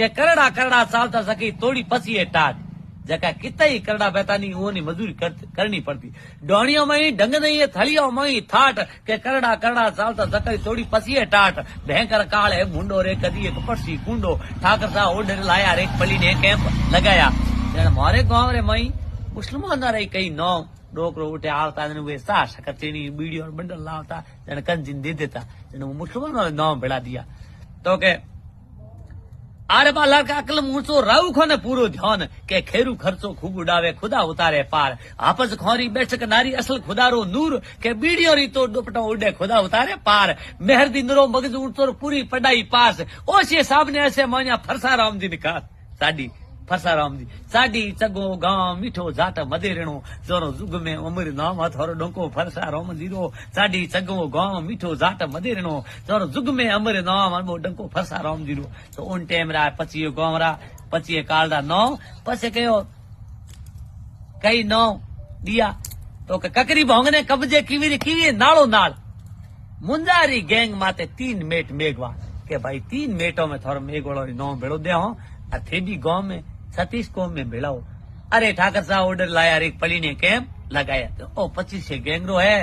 के करड़ा करड़ा चालता सकी तोड़ी पसी टाट जका कितई करड़ा बेतानी वो मजूरी करनी पड़ती डोणियों में ही ढंग नहीं है थलियों में ही थाट के करड़ा करड़ा चालता सकी तोड़ी पसी टाट भयंकर काल है मुंडो रे कदी एक पड़सी कुंडो ठाकर सा ओडर लाया रे पली ने कैंप लगाया मारे गांव रे मई मुसलमान रही कई नौ डोकरो उठे आवता वे सा शकचेनी बीड़ी और बंडल लावता कंजिन दे देता मुसलमानों ने नाम बढ़ा दिया तो के आरे बाला का अकल मूसो राहु खोने पूरो ध्यान के खेरू खर्चो खूब उड़ावे खुदा उतारे पार आपस खोरी बैठक नारी असल खुदारो नूर के बीड़ियों री तो दुपटो उड़े खुदा उतारे पार मेहर दी नरो मगज उड़तो पूरी पढ़ाई पास ओशे साहब ने ऐसे मानिया फरसा राम दी निकास साडी फरसा राम जी साडी चगो गांव मीठो जाट मदेरणो जोरो जुग में उमर नाम हथोरो डोंको फरसा राम जीरो साडी चगो गांव मीठो जाट मदेरणो जोरो जुग में अमर नाम अनबो डंको फरसा राम जीरो तो उन टाइम रा 25 गांव रा 25 काल रा नौ पछे कयो कई नौ दिया तो ककरी भोंगने कब्जे कीवी नालो नाल मुंजारी गैंग माते 3 मेट मेघवा के भाई 3 मेटों में थोरो मेघवाड़ो नौ भेड़ो दे हो थे भी गांव में 36 कौम में भेड़ाओ अरे ठाकर साहब ऑर्डर लाया एक पली ने कैंप लगाया तो 25 गैंगरो है